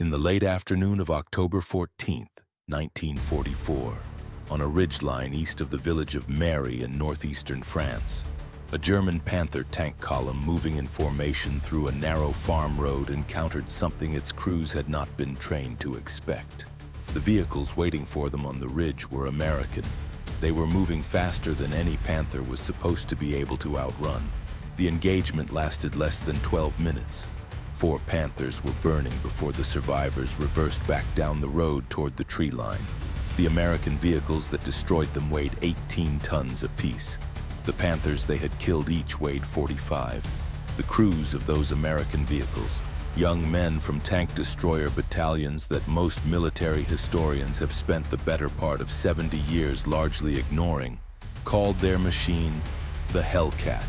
In the late afternoon of October 14th, 1944, on a ridgeline east of the village of Mairy in northeastern France, a German Panther tank column moving in formation through a narrow farm road encountered something its crews had not been trained to expect. The vehicles waiting for them on the ridge were American. They were moving faster than any Panther was supposed to be able to outrun. The engagement lasted less than 12 minutes. 4 Panthers were burning before the survivors reversed back down the road toward the tree line. The American vehicles that destroyed them weighed 18 tons apiece. The Panthers they had killed each weighed 45. The crews of those American vehicles, young men from tank destroyer battalions that most military historians have spent the better part of 70 years largely ignoring, called their machine the Hellcat.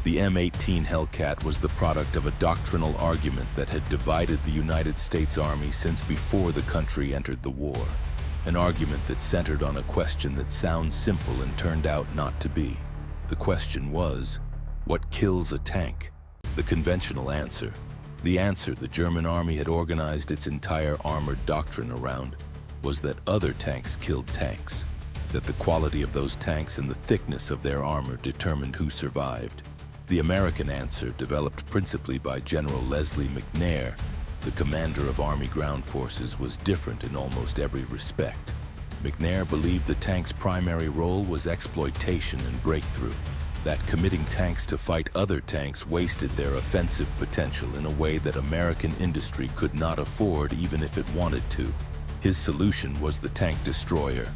The M18 Hellcat was the product of a doctrinal argument that had divided the United States Army since before the country entered the war. An argument that centered on a question that sounds simple and turned out not to be. The question was, what kills a tank? The conventional answer, the answer the German Army had organized its entire armored doctrine around, was that other tanks killed tanks, that the quality of those tanks and the thickness of their armor determined who survived. The American answer, developed principally by General Lesley McNair, the commander of Army ground forces, was different in almost every respect. McNair believed the tank's primary role was exploitation and breakthrough, that committing tanks to fight other tanks wasted their offensive potential in a way that American industry could not afford even if it wanted to. His solution was the tank destroyer,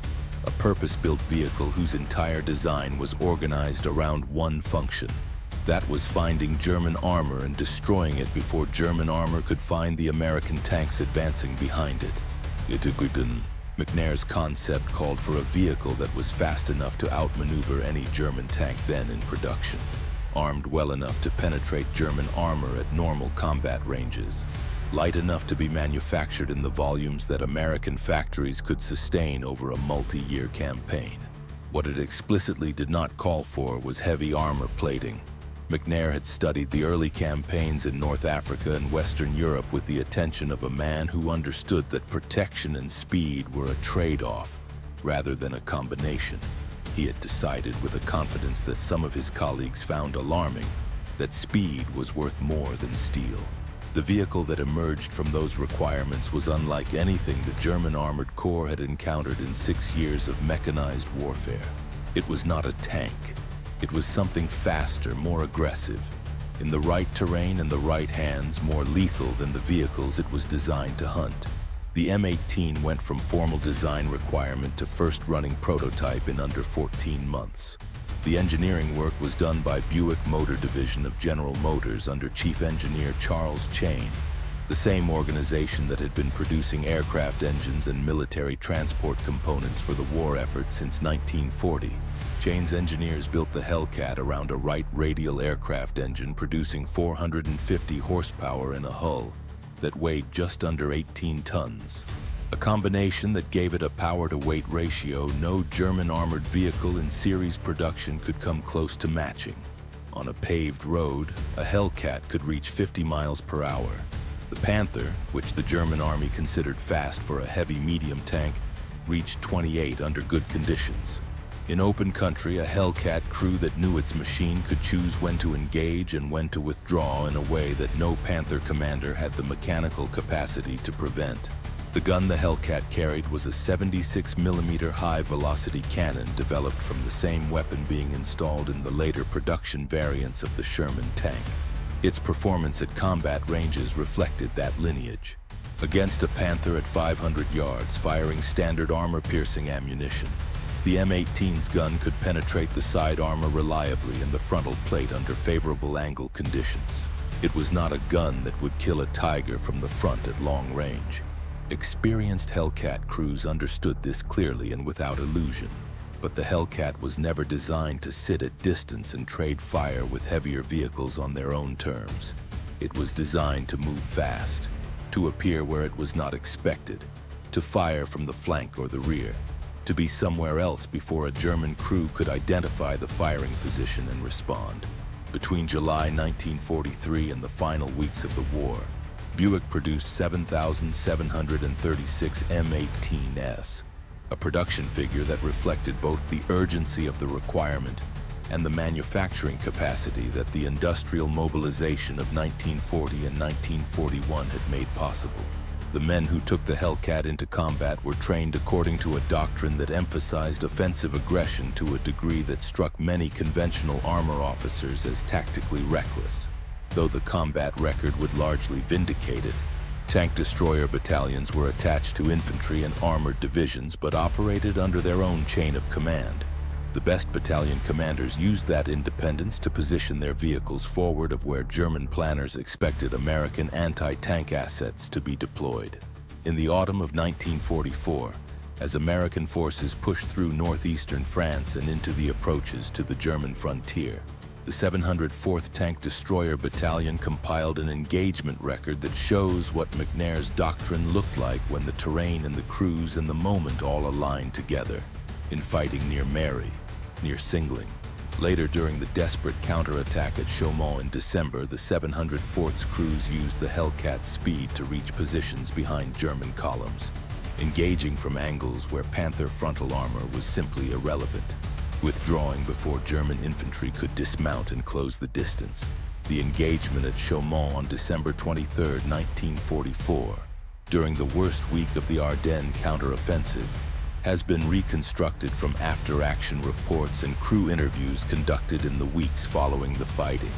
a purpose-built vehicle whose entire design was organized around one function. That was finding German armor and destroying it before German armor could find the American tanks advancing behind it. McNair's concept called for a vehicle that was fast enough to outmaneuver any German tank then in production, armed well enough to penetrate German armor at normal combat ranges, light enough to be manufactured in the volumes that American factories could sustain over a multi-year campaign. What it explicitly did not call for was heavy armor plating. McNair had studied the early campaigns in North Africa and Western Europe with the attention of a man who understood that protection and speed were a trade-off rather than a combination. He had decided with a confidence that some of his colleagues found alarming that speed was worth more than steel. The vehicle that emerged from those requirements was unlike anything the German Armored Corps had encountered in 6 years of mechanized warfare. It was not a tank. It was something faster, more aggressive. In the right terrain and the right hands, more lethal than the vehicles it was designed to hunt. The M18 went from formal design requirement to first running prototype in under 14 months. The engineering work was done by Buick Motor Division of General Motors under Chief Engineer Charles Chayne, the same organization that had been producing aircraft engines and military transport components for the war effort since 1940. Chayne's engineers built the Hellcat around a Wright radial aircraft engine producing 450 horsepower in a hull that weighed just under 18 tons, a combination that gave it a power-to-weight ratio no German armored vehicle in series production could come close to matching. On a paved road, a Hellcat could reach 50 miles per hour. The Panther, which the German Army considered fast for a heavy medium tank, reached 28 under good conditions. In open country, a Hellcat crew that knew its machine could choose when to engage and when to withdraw in a way that no Panther commander had the mechanical capacity to prevent. The gun the Hellcat carried was a 76mm high-velocity cannon developed from the same weapon being installed in the later production variants of the Sherman tank. Its performance at combat ranges reflected that lineage. Against a Panther at 500 yards, firing standard armor-piercing ammunition, the M18's gun could penetrate the side armor reliably and the frontal plate under favorable angle conditions. It was not a gun that would kill a tiger from the front at long range. Experienced Hellcat crews understood this clearly and without illusion, but the Hellcat was never designed to sit at distance and trade fire with heavier vehicles on their own terms. It was designed to move fast, to appear where it was not expected, to fire from the flank or the rear, to be somewhere else before a German crew could identify the firing position and respond. Between July 1943 and the final weeks of the war, Buick produced 7,736 M18s, a production figure that reflected both the urgency of the requirement and the manufacturing capacity that the industrial mobilization of 1940 and 1941 had made possible. The men who took the Hellcat into combat were trained according to a doctrine that emphasized offensive aggression to a degree that struck many conventional armor officers as tactically reckless. Though the combat record would largely vindicate it, tank destroyer battalions were attached to infantry and armored divisions but operated under their own chain of command. The best battalion commanders used that independence to position their vehicles forward of where German planners expected American anti-tank assets to be deployed. In the autumn of 1944, as American forces pushed through northeastern France and into the approaches to the German frontier, the 704th Tank Destroyer Battalion compiled an engagement record that shows what McNair's doctrine looked like when the terrain and the crews and the moment all aligned together. In fighting near Mairy, near Singling. Later, during the desperate counterattack at Chaumont in December, the 704th's crews used the Hellcat's speed to reach positions behind German columns, engaging from angles where Panther frontal armor was simply irrelevant, withdrawing before German infantry could dismount and close the distance. The engagement at Chaumont on December 23, 1944, during the worst week of the Ardennes counteroffensive, has been reconstructed from after-action reports and crew interviews conducted in the weeks following the fighting.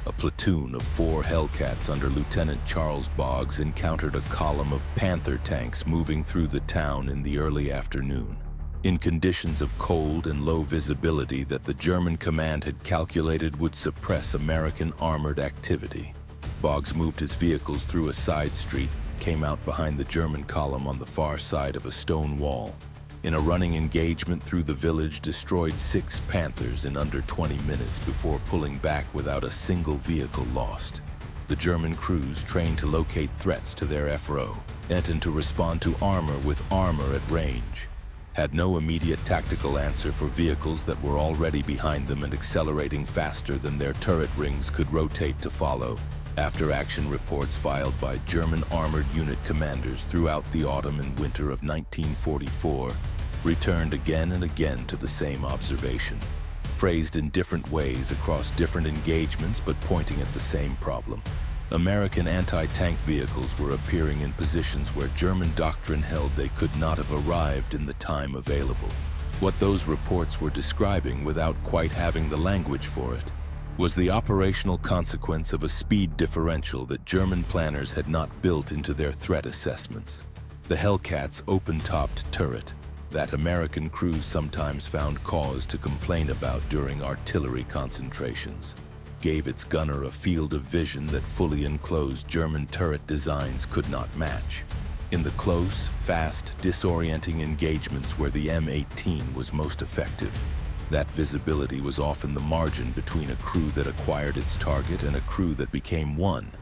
A platoon of 4 Hellcats under Lieutenant Charles Boggs encountered a column of Panther tanks moving through the town in the early afternoon, in conditions of cold and low visibility that the German command had calculated would suppress American armored activity. Boggs moved his vehicles through a side street, came out behind the German column on the far side of a stone wall. In a running engagement through the village, destroyed 6 Panthers in under 20 minutes before pulling back without a single vehicle lost. The German crews, trained to locate threats to their FRO and to respond to armor with armor at range, had no immediate tactical answer for vehicles that were already behind them and accelerating faster than their turret rings could rotate to follow. After-action reports filed by German armored unit commanders throughout the autumn and winter of 1944 returned again and again to the same observation, phrased in different ways across different engagements but pointing at the same problem. American anti-tank vehicles were appearing in positions where German doctrine held they could not have arrived in the time available. What those reports were describing, without quite having the language for it, was the operational consequence of a speed differential that German planners had not built into their threat assessments. The Hellcat's open-topped turret, that American crews sometimes found cause to complain about during artillery concentrations, gave its gunner a field of vision that fully enclosed German turret designs could not match. In the close, fast, disorienting engagements where the M18 was most effective, that visibility was often the margin between a crew that acquired its target and a crew that became one.